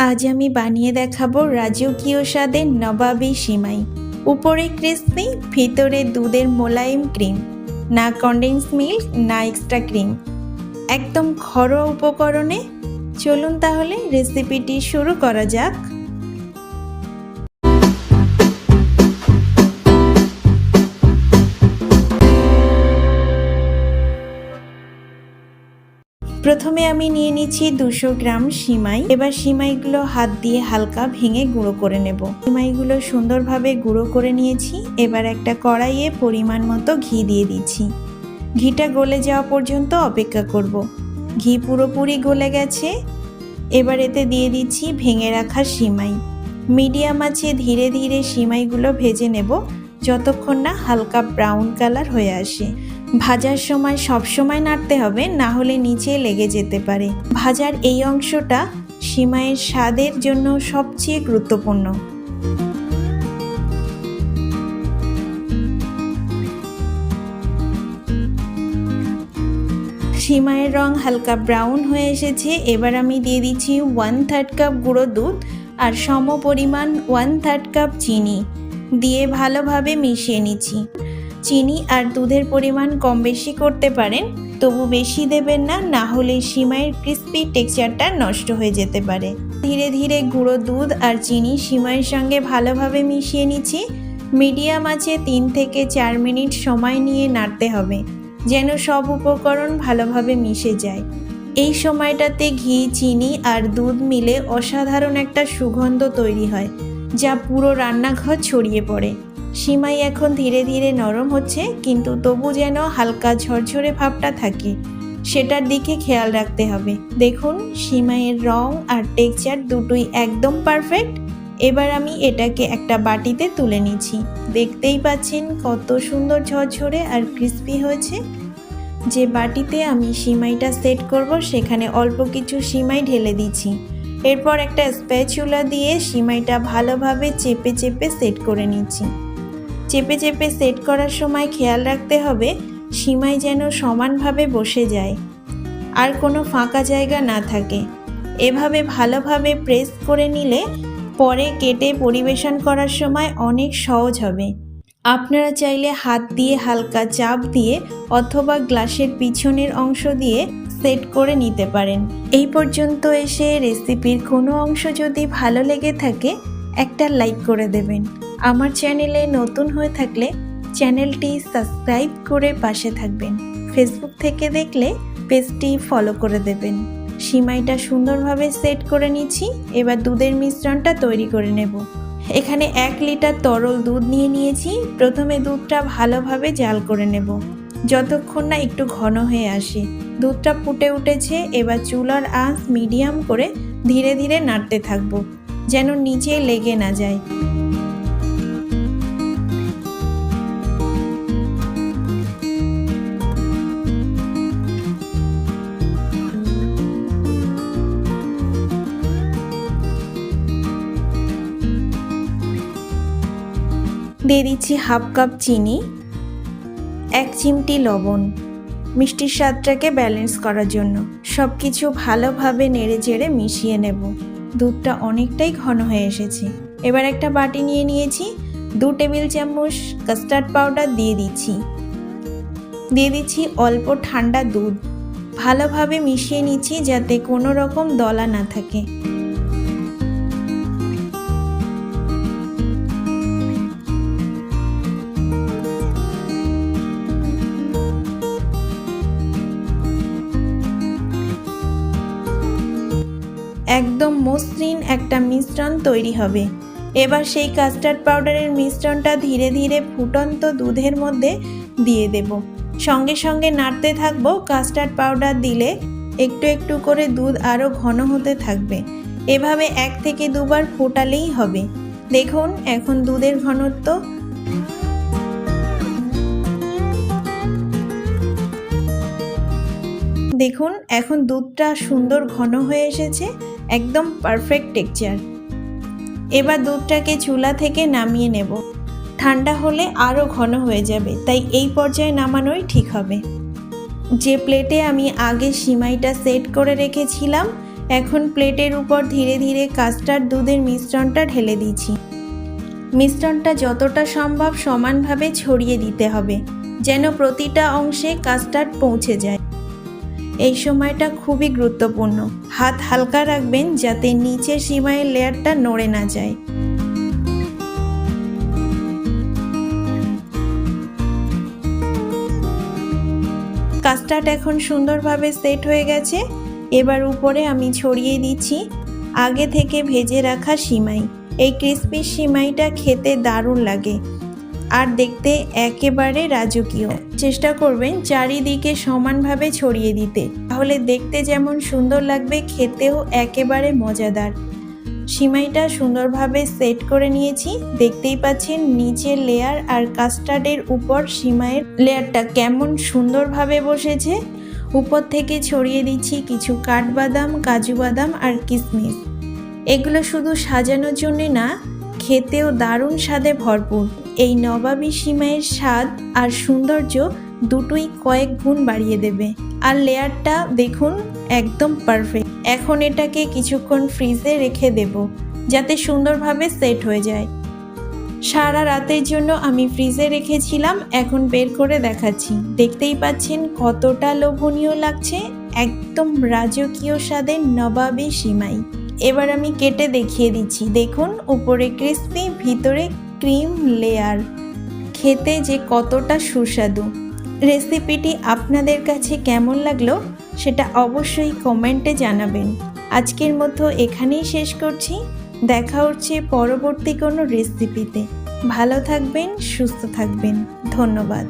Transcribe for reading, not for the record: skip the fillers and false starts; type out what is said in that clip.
আজ আমি বানিয়ে দেখাবো রাজকীয় স্বাদের নবাবী সিমাই। উপরে ক্রিসপি, ভিতরে দুধের মোলায়েম ক্রিম, না কনডেন্স মিল্ক না এক্সট্রা ক্রিম, একদম ঘরোয়া উপকরণে। চলুন তাহলে রেসিপিটি শুরু করা যাক। প্রথমে আমি নিয়ে নিচ্ছি 200 গ্রাম সিমাই। এবার সিমাইগুলো হাত দিয়ে হালকা ভেঙে গুঁড়ো করে নেব। সিমাইগুলো সুন্দরভাবে গুঁড়ো করে নিয়েছি। এবার একটা কড়াইয়ে পরিমাণ মতো ঘি দিয়ে দিচ্ছি। ঘিটা গলে যাওয়া পর্যন্ত অপেক্ষা করব। ঘি পুরোপুরি গলে গেছে। এবার এতে দিয়ে দিচ্ছি ভেঙে রাখা সিমাই। মিডিয়াম আঁচে ধীরে ধীরে সিমাইগুলো ভেজে নেব যতক্ষণ না হালকা ব্রাউন কালার হয়ে আসে। ভাজার সময় সবসময় নাড়তে হবে, না হলে নিচে লেগে যেতে পারে। ভাজার এই অংশটা সিমাইয়ের স্বাদের জন্য সবচেয়ে গুরুত্বপূর্ণ। সিমাইয়ের রং হালকা ব্রাউন হয়ে এসেছে। এবার আমি দিয়ে দিচ্ছি 1/3 কাপ গুঁড়ো দুধ আর সম পরিমাণ 1/3 কাপ চিনি দিয়ে ভালোভাবে মিশিয়ে নিচ্ছি। চিনি আর দুধের পরিমাণ কম বেশি করতে পারেন, তবু বেশি দেবেন না, না হলে সিমাইয়ের ক্রিস্পি টেক্সচারটা নষ্ট হয়ে যেতে পারে। ধীরে ধীরে গুঁড়ো দুধ আর চিনি সিমাইয়ের সঙ্গে ভালোভাবে মিশিয়ে নিচ্ছি। মিডিয়াম আঁচে 3 থেকে 4 মিনিট সময় নিয়ে নাড়তে হবে যেন সব উপকরণ ভালোভাবে মিশে যায়। এই সময়টাতে ঘি, চিনি আর দুধ মিলে অসাধারণ একটা সুগন্ধ তৈরি হয়, যা পুরো রান্নাঘর ছড়িয়ে পড়ে। সিমাই এখন ধীরে ধীরে নরম হচ্ছে, কিন্তু তবু যেন হালকা ঝরঝরে ভাবটা থাকে, সেটার দিকে খেয়াল রাখতে হবে। দেখুন, সিমাইয়ের রং আর টেক্সচার দুটোই একদম পারফেক্ট। এবার আমি এটাকে একটা বাটিতে তুলে নিচ্ছি। দেখতেই পাচ্ছেন কত সুন্দর ঝরঝরে আর ক্রিস্পি হয়েছে। যে বাটিতে আমি সিমাইটা সেট করব সেখানে অল্প কিছু সিমাই ঢেলে দিচ্ছি। এরপর একটা স্প্যাচুলা দিয়ে সিমাইটা ভালোভাবে চেপে চেপে সেট করে নিচ্ছি। চেপে চেপে সেট করার সময় খেয়াল রাখতে হবে সিমাই যেন সমানভাবে বসে যায় আর কোনো ফাঁকা জায়গা না থাকে। এভাবে ভালোভাবে প্রেস করে নিলে পরে কেটে পরিবেশন করার সময় অনেক সহজ হবে। আপনারা চাইলে হাত দিয়ে হালকা চাপ দিয়ে অথবা গ্লাসের পিছনের অংশ দিয়ে সেট করে নিতে পারেন। এই পর্যন্ত এসে রেসিপির কোনো অংশ যদি ভালো লেগে থাকে একটা লাইক করে দেবেন। আমার চ্যানেলে নতুন হয়ে থাকলে চ্যানেলটি সাবস্ক্রাইব করে পাশে থাকবেন। ফেসবুক থেকে দেখলে পেজটি ফলো করে দেবেন। সিমাইটা সুন্দরভাবে সেট করে নিচ্ছি। এবার দুধের মিশ্রণটা তৈরি করে নেব। এখানে 1 লিটার তরল দুধ নিয়ে নিয়েছি। প্রথমে দুধটা ভালোভাবে জাল করে নেব যতক্ষণ না একটু ঘন হয়ে আসে। দুধটা ফুটে উঠেছে। এবার চুলার আঁচ মিডিয়াম করে ধীরে ধীরে নাড়তে থাকবো যেন নিচে লেগে না যায়। দিয়ে দিচ্ছি 1/2 কাপ চিনি, 1 চিমটি লবণ, মিষ্টির স্বাদটাকে ব্যালেন্স করার জন্য। সব কিছু ভালোভাবে নেড়ে চেড়ে মিশিয়ে নেব। দুধটা অনেকটাই ঘন হয়ে এসেছে। এবার একটা বাটি নিয়ে নিয়েছি। 2 টেবিল চামচ কাস্টার্ড পাউডার দিয়ে দিচ্ছি অল্প ঠান্ডা দুধ। ভালোভাবে মিশিয়ে নিচ্ছি যাতে কোনো রকম দলা না থাকে। একদম মসৃণ একটা মিশ্রণ তৈরি হবে। এবার সেই কাস্টার্ড পাউডারের মিশ্রণটা ধীরে ধীরে ফুটন্ত দুধের মধ্যে দিয়ে দেব। সঙ্গে সঙ্গে নাড়তে থাকবো। কাস্টার্ড পাউডার দিলে একটু একটু করে দুধ আরও ঘন হতে থাকবে। এভাবে 1 থেকে 2 বার ফোটালেই হবে। দেখুন, এখন দুধের ঘনত্ব দেখুন, এখন দুধটা সুন্দর ঘন হয়ে এসেছে, একদম পারফেক্ট টেক্সচার। এবার দুধটাকে চুলা থেকে নামিয়ে নেব। ঠান্ডা হলে আরও ঘন হয়ে যাবে, তাই এই পর্যায়ে নামানোই ঠিক হবে। যে প্লেটে আমি আগে সিমাইটা সেট করে রেখেছিলাম এখন প্লেটের উপর ধীরে ধীরে কাস্টার্ড দুধের মিশ্রণটা ঢেলে দিচ্ছি। মিশ্রণটা যতটা সম্ভব সমানভাবে ছড়িয়ে দিতে হবে, যেন প্রতিটা অংশে কাস্টার্ড পৌঁছে যায়। এই সময়টা খুবই গুরুত্বপূর্ণ। হাত হালকা রাখবেন যাতে নিচের সিমাইয়ের লেয়ারটা নড়ে না যায়। কাস্টার্ড এখন সুন্দরভাবে সেট হয়ে গেছে। এবার উপরে আমি ছড়িয়ে দিচ্ছি আগে থেকে ভেজে রাখা সিমাই। এই ক্রিসপি সিমাইটা খেতে দারুণ লাগে আর দেখতে একেবারে রাজকীয়। চেষ্টা করবেন চারিদিকে সমানভাবে ছড়িয়ে দিতে, তাহলে দেখতে যেমন সুন্দর লাগবে খেতেও একেবারে মজাদার। সিমাইটা সুন্দরভাবে সেট করে নিয়েছি। দেখতেই পাচ্ছেন নিচের লেয়ার আর কাস্টার্ডের উপর সিমাইয়ের লেয়ারটা কেমন সুন্দরভাবে বসেছে। উপর থেকে ছড়িয়ে দিচ্ছি কিছু কাঠবাদাম, কাজু বাদাম আর কিশমিশ। এগুলো শুধু সাজানোর জন্যে না, খেতেও দারুণ স্বাদে ভরপুর। এই নবাবী সিমাইয়ের স্বাদ আর সৌন্দর্য দুটোই কয়েক গুণ বাড়িয়ে দেবে। আর লেয়ারটা দেখুন একদম পারফেক্ট। এখন এটাকে কিছুক্ষণ ফ্রিজে রেখে দেব যাতে সুন্দরভাবে সেট হয়ে যায়। সারা রাতের জন্য আমি ফ্রিজে রেখেছিলাম, এখন বের করে দেখাচ্ছি। দেখতেই পাচ্ছেন কতটা লোভনীয় লাগছে, একদম রাজকীয় স্বাদের নবাবী সিমাই। এবার আমি কেটে দেখিয়ে দিচ্ছি। দেখুন উপরে ক্রিসপি, ভিতরে ক্রিম লেয়ার, খেতে যে কতটা সুস্বাদু। রেসিপিটি আপনাদের কাছে কেমন লাগলো সেটা অবশ্যই কমেন্টে জানাবেন। আজকের মতো এখানেই শেষ করছি। দেখা হচ্ছে পরবর্তী কোনো রেসিপিতে। ভালো থাকবেন, সুস্থ থাকবেন। ধন্যবাদ।